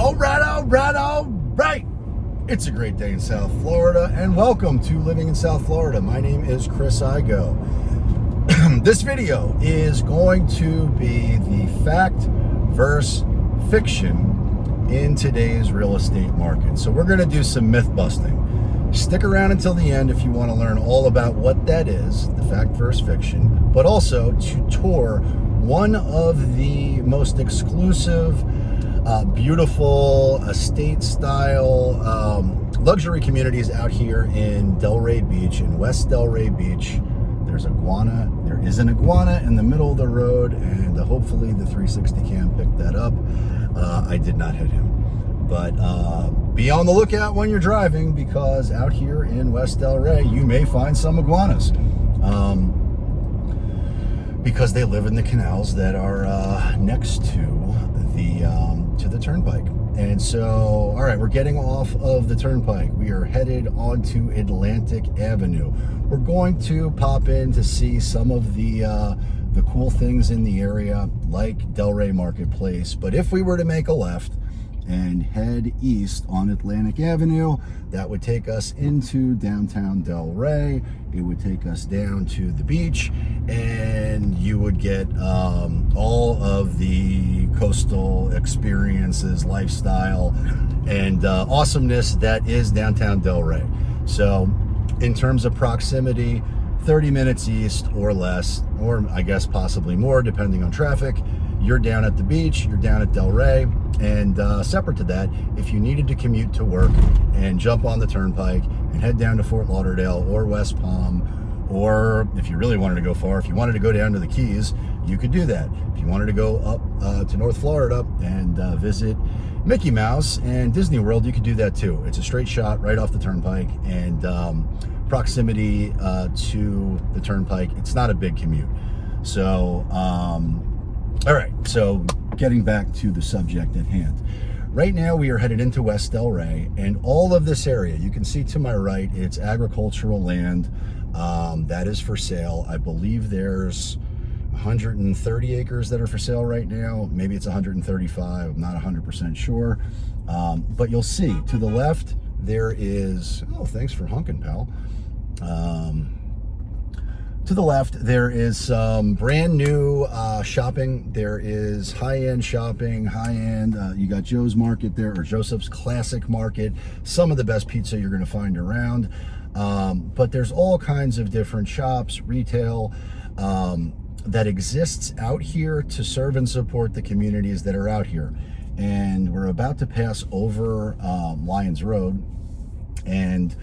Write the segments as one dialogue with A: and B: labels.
A: All right. It's a great day in South Florida, and welcome to Living in South Florida. My name is Chris Igoe. This video is going to be the fact versus fiction in today's real estate market. So we're going to do some myth busting. Stick around until the end if you want to learn all about what that is, the fact versus fiction, but also to tour one of the most exclusive, beautiful estate-style luxury communities out here in Delray Beach, in West Delray Beach. There is an iguana in the middle of the road, and hopefully the 360 cam picked that up. I did not hit him. But be on the lookout when you're driving, because out here in West Delray, you may find some iguanas. Because they live in the canals that are next to the turnpike. And so, all right, we're getting off of the turnpike. We are headed onto Atlantic Avenue. We're going to pop in to see some of the cool things in the area, like Delray Market Place. But if we were to make a left and head east on Atlantic Avenue, that would take us into downtown Delray. It would take us down to the beach, and you would get all of the coastal experiences, lifestyle, and awesomeness that is downtown Delray. So in terms of proximity, 30 minutes east or less, or I guess possibly more depending on traffic, you're down at the beach, you're down at Delray. And separate to that, if you needed to commute to work and jump on the turnpike and head down to Fort Lauderdale or West Palm, or if you really wanted to go far, if you wanted to go down to the Keys, you could do that. If you wanted to go up to North Florida and visit Mickey Mouse and Disney World, you could do that too. It's a straight shot right off the turnpike, and proximity to the turnpike, it's not a big commute. So, all right, so getting back to the subject at hand. Right now we are headed into West Delray, and all of this area, you can see to my right, it's agricultural land that is for sale. I believe there's 130 acres that are for sale right now. Maybe it's 135, I'm not 100% sure. But you'll see to the left, there is, oh, thanks for honking, pal. To the left, there is some brand new shopping. There is high-end shopping, high-end. You got Joe's Market there, or Joseph's Classic Market. Some of the best pizza you're going to find around. But there's all kinds of different shops, retail, that exists out here to serve and support the communities that are out here. And we're about to pass over Lyons Road, and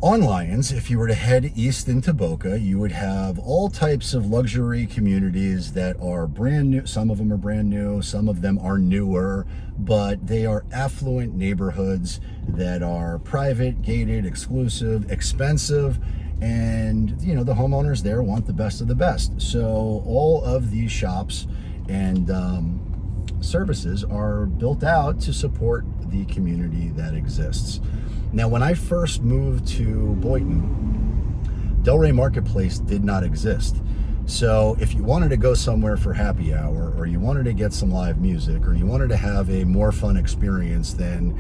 A: on Lyons, if you were to head east into Boca, you would have all types of luxury communities that are brand new. Some of them are brand new, some of them are newer, but they are affluent neighborhoods that are private, gated, exclusive, expensive, and you know, the homeowners there want the best of the best. So all of these shops and services are built out to support the community that exists. Now, when I first moved to Boynton, Delray Market Place did not exist. So if you wanted to go somewhere for happy hour, or you wanted to get some live music, or you wanted to have a more fun experience than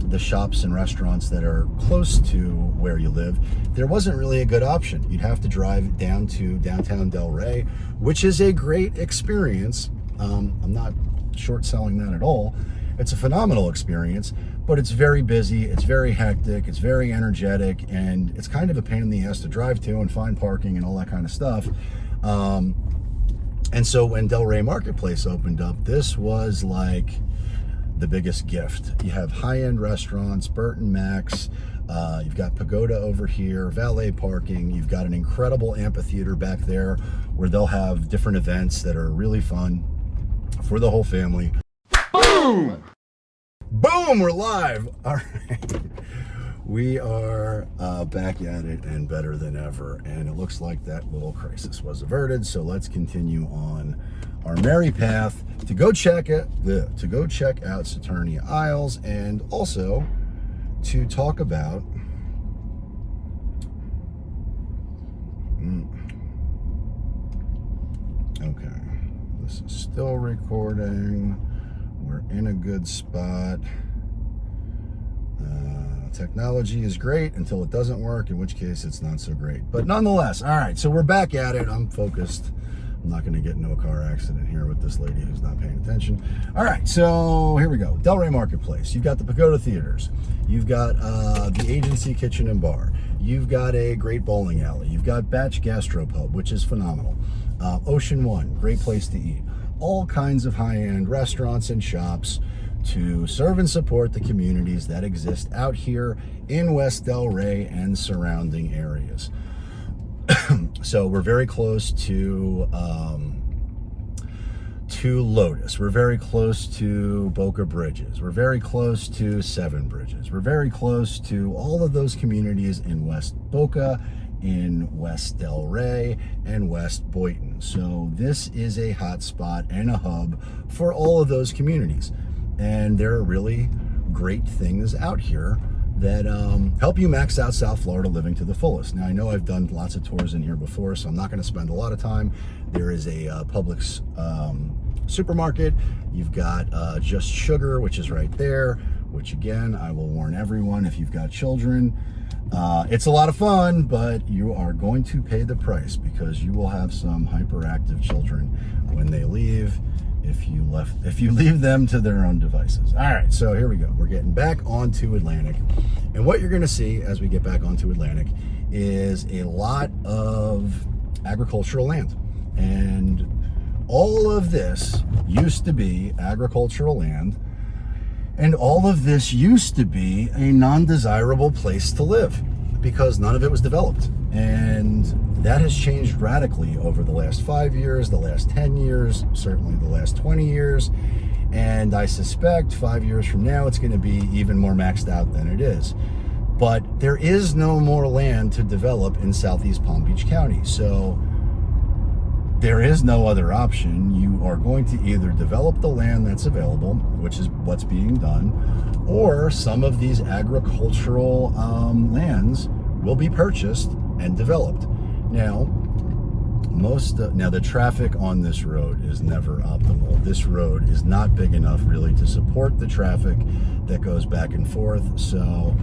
A: the shops and restaurants that are close to where you live, there wasn't really a good option. You'd have to drive down to downtown Delray, which is a great experience. I'm not short selling that at all. It's a phenomenal experience, but it's very busy, it's very hectic, it's very energetic, and it's kind of a pain in the ass to drive to and find parking and all that kind of stuff. And so when Delray Marketplace opened up, this was like the biggest gift. You have high-end restaurants, Burton Max, you've got Pagoda over here, valet parking, you've got an incredible amphitheater back there where they'll have different events that are really fun for the whole family. Boom! Boom, we're live. All right. We are back at it and better than ever. And it looks like that little crisis was averted. So let's continue on our merry path to go check out Saturnia Isles, and also to talk about okay, this is still recording. we're in a good spot. Technology is great until it doesn't work, in which case it's not so great. But nonetheless, all right, so we're back at it. I'm focused. I'm not going to get into a car accident here with this lady who's not paying attention. All right, so here we go. Delray Market Place. You've got the Pagoda Theaters. You've got the Agency Kitchen and Bar. You've got a great bowling alley. You've got Batch Gastropub, which is phenomenal. Ocean One, great place to eat. All kinds of high-end restaurants and shops to serve and support the communities that exist out here in West Delray and surrounding areas. So we're very close to Lotus. We're very close to Boca Bridges. We're very close to Seven Bridges. We're very close to all of those communities in West Boca, in West Delray, and West Boynton. So this is a hot spot and a hub for all of those communities. And there are really great things out here that help you max out South Florida living to the fullest. Now, I know I've done lots of tours in here before, so I'm not going to spend a lot of time. There is a Publix supermarket. You've got Just Sugar, which is right there, which again, I will warn everyone, if you've got children, it's a lot of fun, but you are going to pay the price because you will have some hyperactive children when they leave. If you leave them to their own devices. All right, so here we go. We're getting back onto Atlantic. And what you're gonna see as we get back onto Atlantic is a lot of agricultural land. And all of this used to be agricultural land. And all of this used to be a non-desirable place to live because none of it was developed. And that has changed radically over the last 5 years, the last 10 years, certainly the last 20 years. And I suspect 5 years from now, it's going to be even more maxed out than it is. But there is no more land to develop in Southeast Palm Beach County. So there is no other option. You are going to either develop the land that's available, which is what's being done, or some of these agricultural lands will be purchased and developed. Now, the traffic on this road is never optimal. This road is not big enough really to support the traffic that goes back and forth. So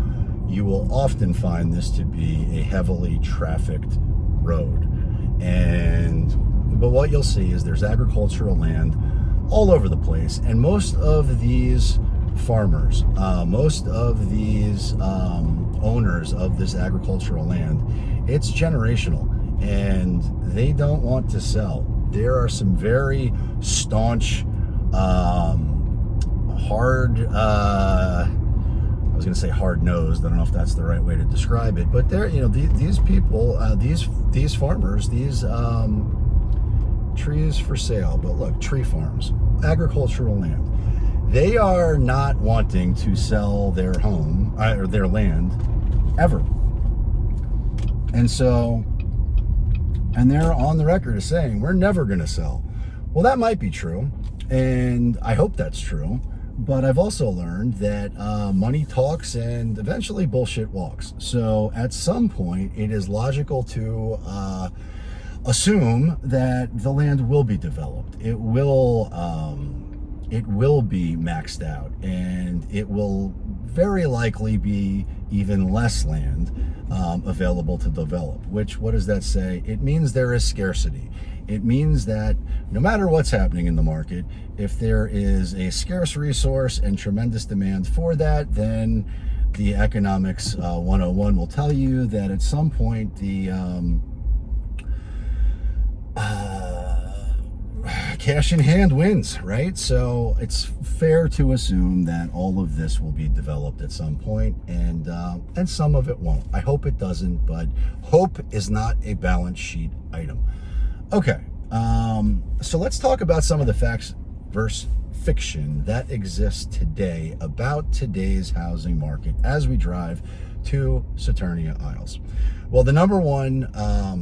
A: you will often find this to be a heavily trafficked road. But what you'll see is there's agricultural land all over the place. And most of these farmers, most of these owners of this agricultural land, it's generational and they don't want to sell. There are some very staunch, hard, I was going to say hard-nosed. I don't know if that's the right way to describe it, but they're, these people, these farmers, these trees for sale, but look, tree farms, agricultural land. They are not wanting to sell their home or their land ever. And they're on the record as saying, we're never going to sell. Well, that might be true. And I hope that's true. But I've also learned that money talks and eventually bullshit walks. So at some point, it is logical to assume that the land will be developed. It will be maxed out, and it will very likely be even less land available to develop. Which, what does that say? It means there is scarcity. It means that no matter what's happening in the market, if there is a scarce resource and tremendous demand for that, then the economics 101 will tell you that at some point the cash in hand wins, right? So it's fair to assume that all of this will be developed at some point, and some of it won't. I hope it doesn't, but hope is not a balance sheet item. Okay, so let's talk about some of the facts versus fiction that exists today about today's housing market as we drive to Saturnia Isles. Well, the number one, I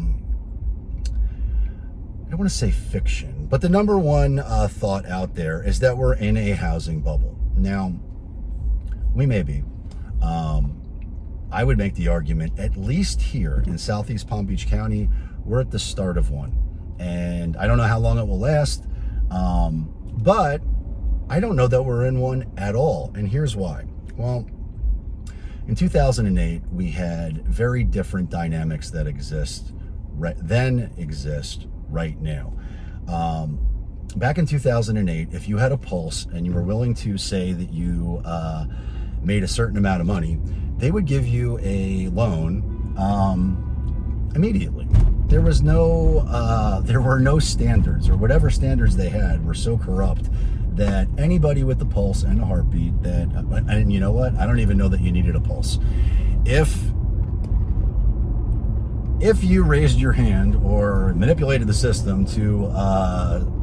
A: don't want to say fiction, but the number one thought out there is that we're in a housing bubble. Now, we may be. I would make the argument, at least here in Southeast Palm Beach County, we're at the start of one. And I don't know how long it will last, but I don't know that we're in one at all, and here's why. Well, in 2008, we had very different dynamics that exist right now. Back in 2008, if you had a pulse and you were willing to say that you made a certain amount of money, they would give you a loan immediately. There were no standards, or whatever standards they had were so corrupt that anybody with the pulse and a heartbeat and you know what? I don't even know that you needed a pulse. If you raised your hand or manipulated the system to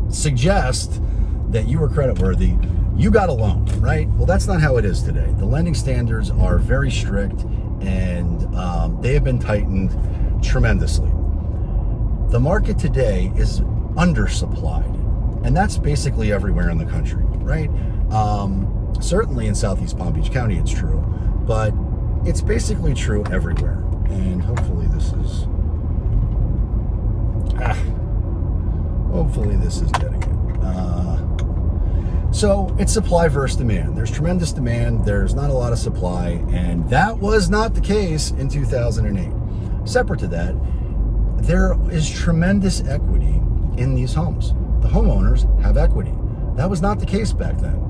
A: suggest that you were creditworthy, you got a loan, right? Well, that's not how it is today. The lending standards are very strict, and they have been tightened tremendously. The market today is undersupplied, and that's basically everywhere in the country, right? Certainly in Southeast Palm Beach County it's true, but it's basically true everywhere. And hopefully this is getting it. So it's supply versus demand. There's tremendous demand, there's not a lot of supply, and that was not the case in 2008. Separate to that, there is tremendous equity in these homes. The homeowners have equity. That was not the case back then.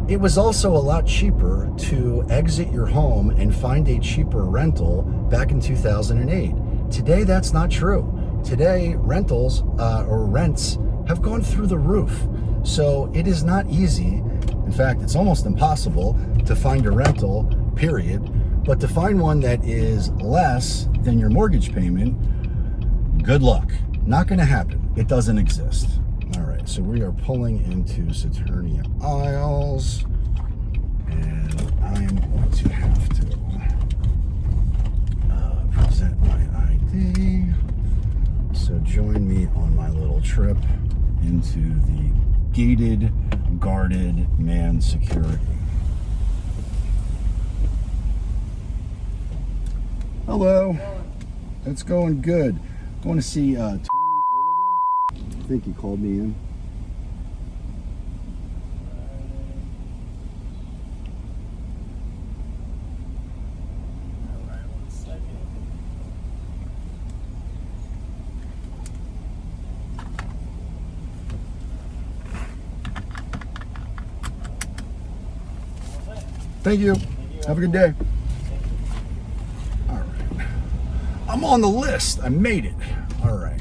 A: It was also a lot cheaper to exit your home and find a cheaper rental back in 2008. Today, that's not true. Today, rentals or rents have gone through the roof. So it is not easy. In fact, it's almost impossible to find a rental, period. But to find one that is less than your mortgage payment, good luck. Not going to happen. It doesn't exist. All right, so we are pulling into Saturnia Isles, and I am going to have to present my ID. So join me on my little trip into the gated, guarded man security. Hello. It's going good. Going to see Tony. I think he called me in. Thank you. Have a good day. All right. I'm on the list. I made it. All right.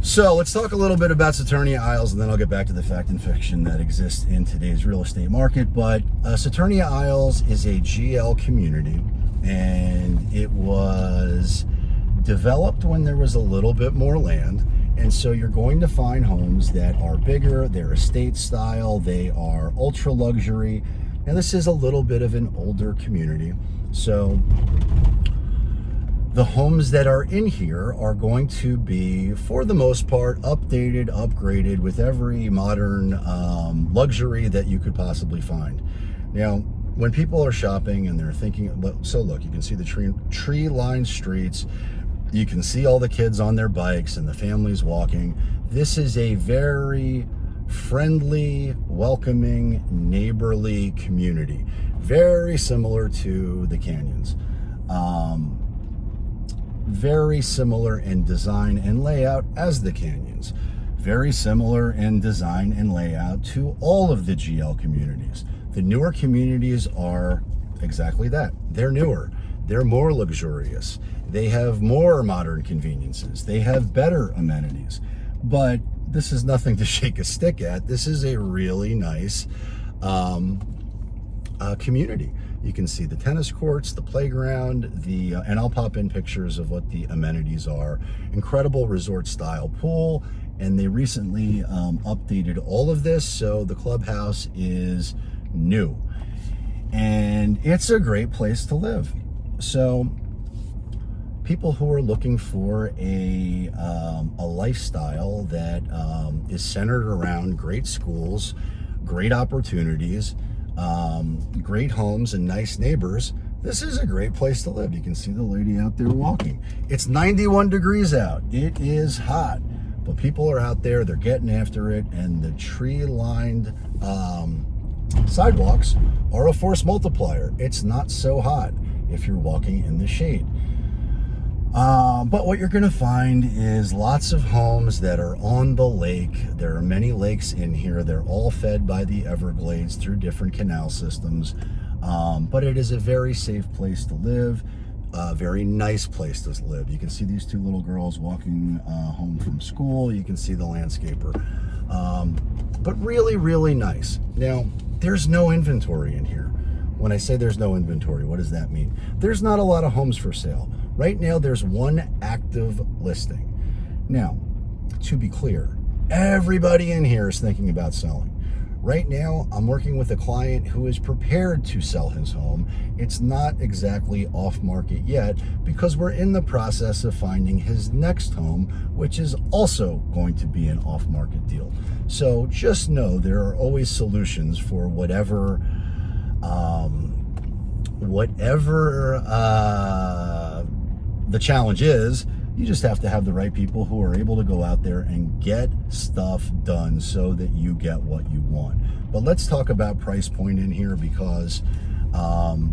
A: So let's talk a little bit about Saturnia Isles, and then I'll get back to the fact and fiction that exists in today's real estate market. But Saturnia Isles is a GL community, and it was developed when there was a little bit more land. And so you're going to find homes that are bigger, they're estate style, they are ultra luxury. Now this is a little bit of an older community. So the homes that are in here are going to be, for the most part, updated, upgraded with every modern luxury that you could possibly find. Now, when people are shopping and they're thinking, so look, you can see the tree-lined streets, you can see all the kids on their bikes and the families walking. This is a very friendly, welcoming, neighborly community. Very similar to the canyons. Very similar in design and layout as the canyons. Very similar in design and layout to all of the GL communities. The newer communities are exactly that. They're newer. They're more luxurious. They have more modern conveniences. They have better amenities. But this is nothing to shake a stick at. This is a really nice community. You can see the tennis courts, the playground, and I'll pop in pictures of what the amenities are. Incredible resort style pool, and they recently updated all of this, so the clubhouse is new. And it's a great place to live. So people who are looking for a lifestyle that is centered around great schools, great opportunities, great homes and nice neighbors, this is a great place to live. You can see the lady out there walking. It's 91 degrees out. It is hot, But people are out there, they're getting after it, and the tree-lined sidewalks are a force multiplier. It's not so hot if you're walking in the shade. But what you're going to find is lots of homes that are on the lake. There are many lakes in here. They're all fed by the Everglades through different canal systems. But it is a very safe place to live, a very nice place to live. You can see these two little girls walking home from school. You can see the landscaper. But really, really nice. Now, there's no inventory in here. When I say there's no inventory, what does that mean? There's not a lot of homes for sale. Right now, there's one active listing. Now, to be clear, everybody in here is thinking about selling. Right now, I'm working with a client who is prepared to sell his home. It's not exactly off market yet because we're in the process of finding his next home, which is also going to be an off market deal. So just know there are always solutions for whatever the challenge is. You just have to have the right people who are able to go out there and get stuff done so that you get what you want. But let's talk about price point in here because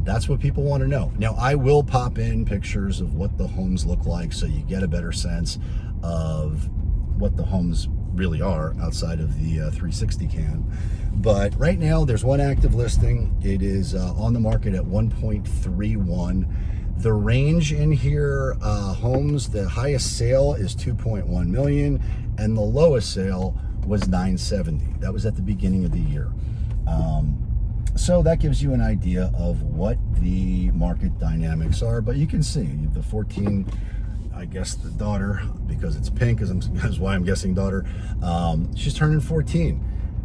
A: that's what people want to know. Now, I will pop in pictures of what the homes look like so you get a better sense of what the homes really are outside of the 360 cam. But right now, there's one active listing. It is on the market at 1.31. The range in here, homes, the highest sale is 2.1 million and the lowest sale was 970. That was at the beginning of the year. So that gives you an idea of what the market dynamics are, but you can see the 14, I guess the daughter, because it's pink, is why I'm guessing daughter, she's turning 14.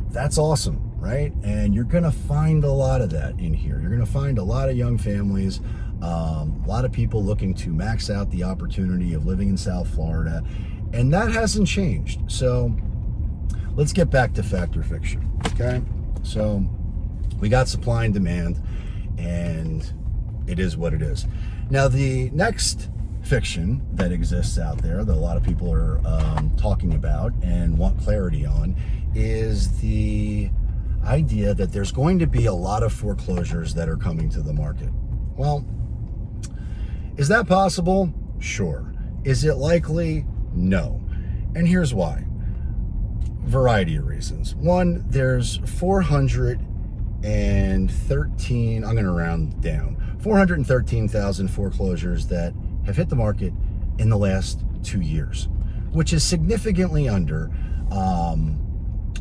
A: That's awesome, right? And you're gonna find a lot of that in here. You're gonna find a lot of young families, a lot of people looking to max out the opportunity of living in South Florida, and that hasn't changed. So let's get back to fact or fiction, okay? So we got supply and demand, and it is what it is. Now, the next fiction that exists out there that a lot of people are talking about and want clarity on is the idea that there's going to be a lot of foreclosures that are coming to the market. Well, is that possible? Sure. Is it likely? No. And here's why. Variety of reasons. One, there's 413, I'm going to round down, 413,000 foreclosures that have hit the market in the last 2 years, which is significantly under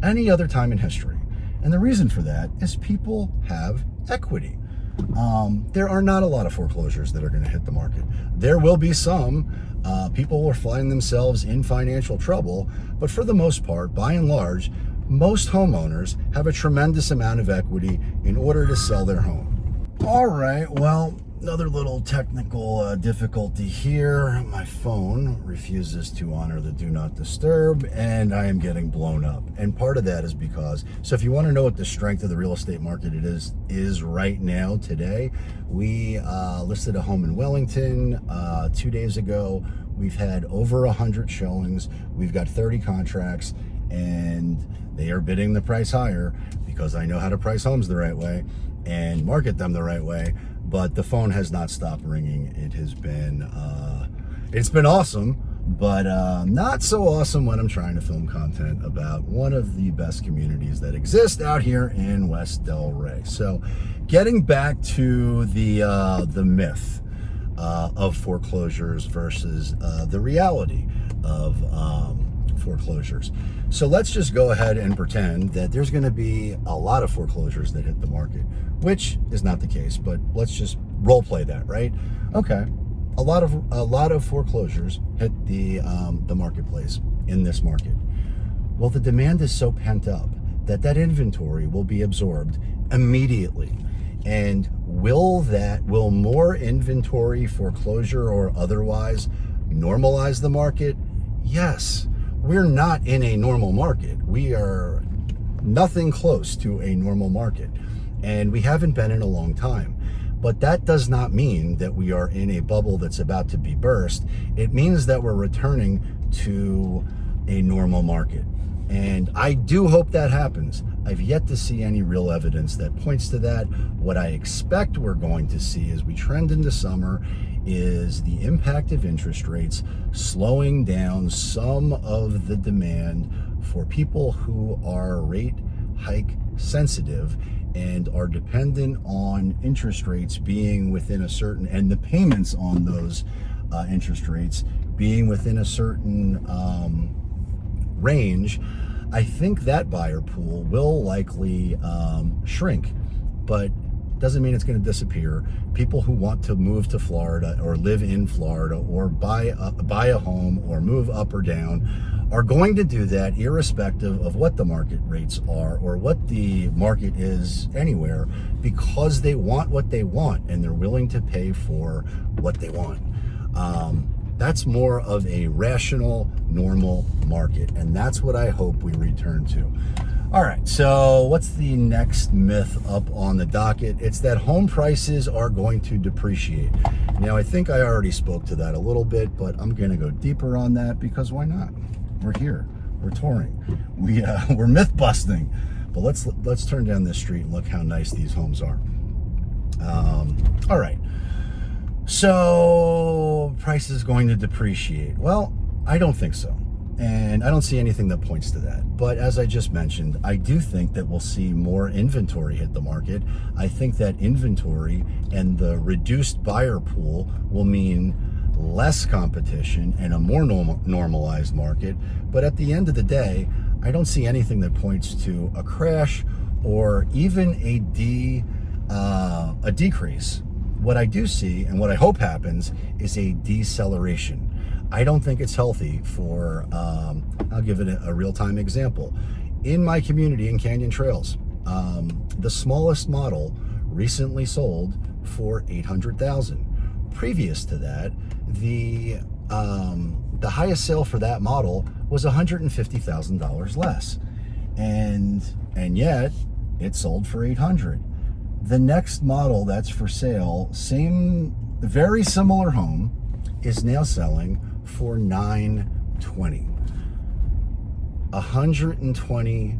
A: any other time in history. And the reason for that is people have equity. There are not a lot of foreclosures that are going to hit the market. There will be some. People will find themselves in financial trouble, but for the most part, by and large, most homeowners have a tremendous amount of equity in order to sell their home. All right, well, another little technical difficulty here. My phone refuses to honor the do not disturb, and I am getting blown up. And part of that is because, so if you want to know what the strength of the real estate market is right now, today, we listed a home in Wellington 2 days ago. We've had over 100 showings. We've got 30 contracts, and they are bidding the price higher because I know how to price homes the right way and market them the right way. But the phone has not stopped ringing. It has been, it's been awesome, but not so awesome when I'm trying to film content about one of the best communities that exist out here in West Delray. So getting back to the myth of foreclosures versus the reality of foreclosures. So let's just go ahead and pretend that there's going to be a lot of foreclosures that hit the market, which is not the case, but let's just role play that, right? Okay, a lot of foreclosures hit the marketplace in this market. Well, the demand is so pent up that inventory will be absorbed immediately. And will more inventory, foreclosure or otherwise, normalize the market? Yes. We're not in a normal market. We are nothing close to a normal market, and we haven't been in a long time. But that does not mean that we are in a bubble that's about to be burst. It means that we're returning to a normal market. And I do hope that happens. I've yet to see any real evidence that points to that. What I expect we're going to see as we trend into summer is the impact of interest rates slowing down some of the demand for people who are rate hike sensitive and are dependent on interest rates being within a certain, and the payments on those interest rates being within a certain range. I think that buyer pool will likely shrink, but doesn't mean it's going to disappear. People who want to move to Florida or live in Florida or buy a home or move up or down are going to do that irrespective of what the market rates are or what the market is anywhere, because they want what they want and they're willing to pay for what they want. That's more of a rational, normal market, and that's what I hope we return to. All right, so what's the next myth up on the docket? It's that home prices are going to depreciate. Now, I think I already spoke to that a little bit, but I'm going to go deeper on that because why not? We're here, we're touring, we're myth busting. But let's turn down this street and look how nice these homes are. All right. So, price is going to depreciate. Well, I don't think so. And I don't see anything that points to that. But as I just mentioned, I do think that we'll see more inventory hit the market. I think that inventory and the reduced buyer pool will mean less competition and a more normalized market. But at the end of the day, I don't see anything that points to a crash or even a decrease. What I do see, and what I hope happens, is a deceleration. I don't think it's healthy for, I'll give it a real-time example. In my community in Canyon Trails, the smallest model recently sold for $800,000. Previous to that, the highest sale for that model was $150,000 less. And yet, it sold for $800,000. The next model that's for sale, very similar home, is now selling for $925,000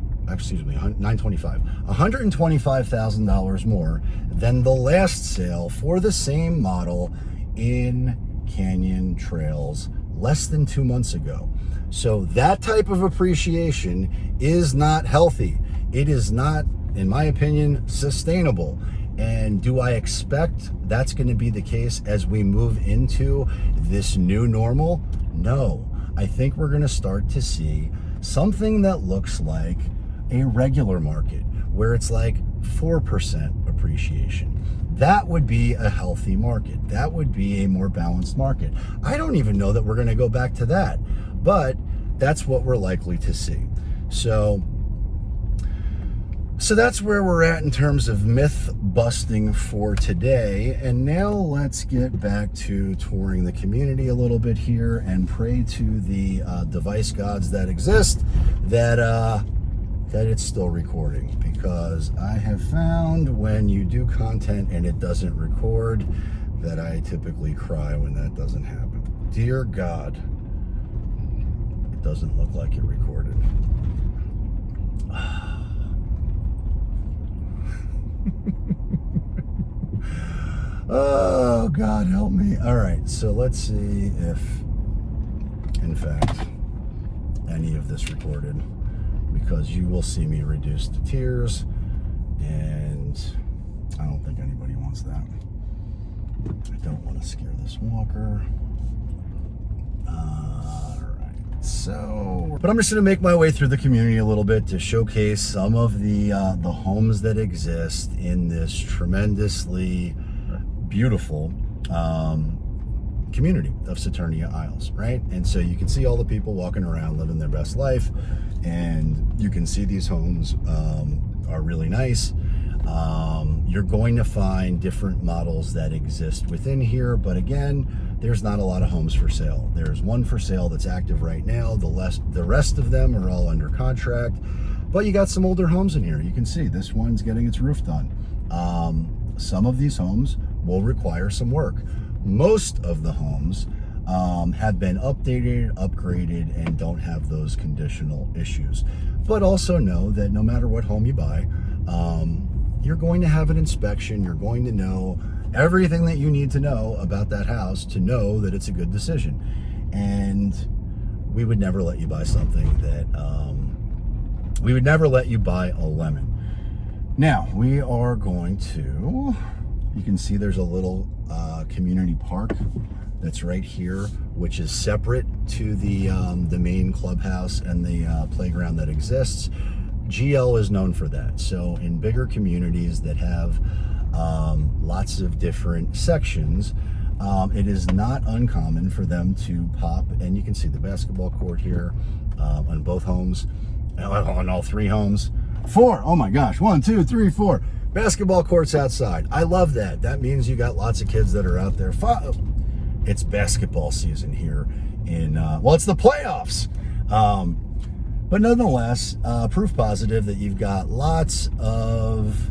A: $125,000 more than the last sale for the same model in Canyon Trails less than 2 months ago. So that type of appreciation is not healthy. It is not, in my opinion, sustainable. And do I expect that's going to be the case as we move into this new normal? No. I think we're going to start to see something that looks like a regular market, where it's like 4% appreciation. That would be a healthy market. That would be a more balanced market. I don't even know that we're going to go back to that, but that's what we're likely to see. So that's where we're at in terms of myth busting for today. And now let's get back to touring the community a little bit here and pray to the device gods that exist that it's still recording, because I have found when you do content and it doesn't record that I typically cry when that doesn't happen. Dear God, it doesn't look like it recorded. Oh, God help me. All right, so let's see if, in fact, any of this recorded, because you will see me reduced to tears, and I don't think anybody wants that. I don't want to scare this walker. So, but I'm just going to make my way through the community a little bit to showcase some of the homes that exist in this tremendously beautiful community of Saturnia Isles, right? And so you can see all the people walking around living their best life, and you can see these homes are really nice. You're going to find different models that exist within here, but again, there's not a lot of homes for sale. There's one for sale that's active right now. The rest of them are all under contract, but you got some older homes in here. You can see this one's getting its roof done. Some of these homes will require some work. Most of the homes have been updated, upgraded, and don't have those conditional issues. But also know that no matter what home you buy, you're going to have an inspection. You're going to know everything that you need to know about that house to know that it's a good decision. And we would never let you buy something that, we would never let you buy a lemon. Now, we are going to, you can see there's a little community park that's right here, which is separate to the main clubhouse and the playground that exists. GL is known for that. So in bigger communities that have lots of different sections, it is not uncommon for them to pop, and you can see the basketball court here on both homes, on all three homes. 4, oh my gosh, 1, 2, 3, 4 basketball courts outside. I love that. That means you got lots of kids that are out there. It's basketball season here in, well, it's the playoffs. But nonetheless, proof positive that you've got lots of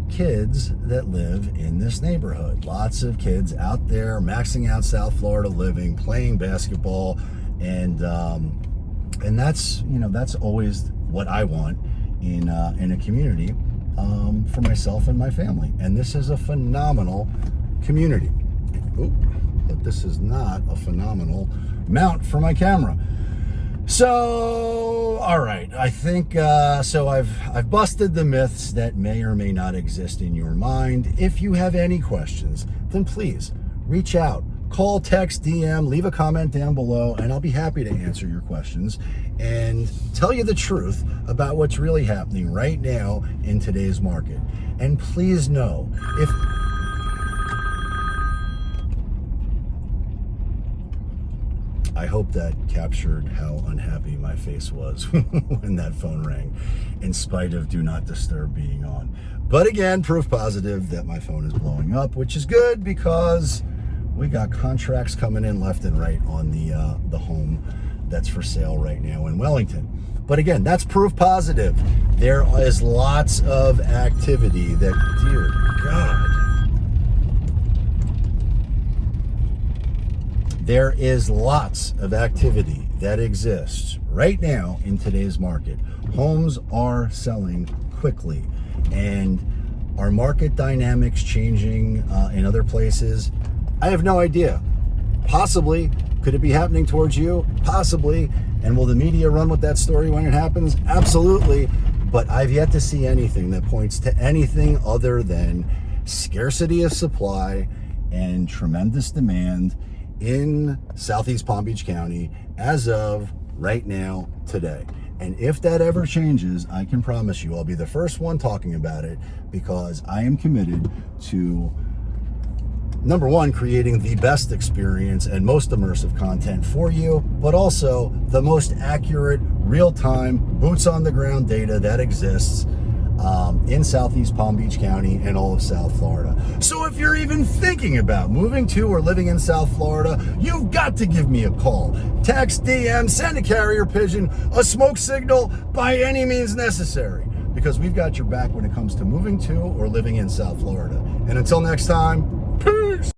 A: kids that live in this neighborhood. Lots of kids out there maxing out South Florida living, playing basketball, and that's, you know, that's always what I want in a community for myself and my family. And this is a phenomenal community. Ooh, but this is not a phenomenal mount for my camera. So, all right, I think, so I've busted the myths that may or may not exist in your mind. If you have any questions, then please reach out, call, text, DM, leave a comment down below, and I'll be happy to answer your questions and tell you the truth about what's really happening right now in today's market. And please know, if I hope that captured how unhappy my face was when that phone rang, in spite of Do Not Disturb being on. But again, proof positive that my phone is blowing up, which is good because we got contracts coming in left and right on the home that's for sale right now in Wellington. But again, that's proof positive. There is lots of activity that, dear God, there is lots of activity that exists right now in today's market. Homes are selling quickly, and are market dynamics changing in other places? I have no idea. Possibly. Could it be happening towards you? Possibly. And will the media run with that story when it happens? Absolutely. But I've yet to see anything that points to anything other than scarcity of supply and tremendous demand in Southeast Palm Beach County as of right now, today. And if that ever changes, I can promise you I'll be the first one talking about it, because I am committed to, number one, creating the best experience and most immersive content for you, but also the most accurate, real-time, boots-on-the-ground data that exists in Southeast Palm Beach County and all of South Florida. So if you're even thinking about moving to or living in South Florida, you've got to give me a call. Text, DM, send a carrier pigeon, a smoke signal, by any means necessary, because we've got your back when it comes to moving to or living in South Florida. And until next time, peace!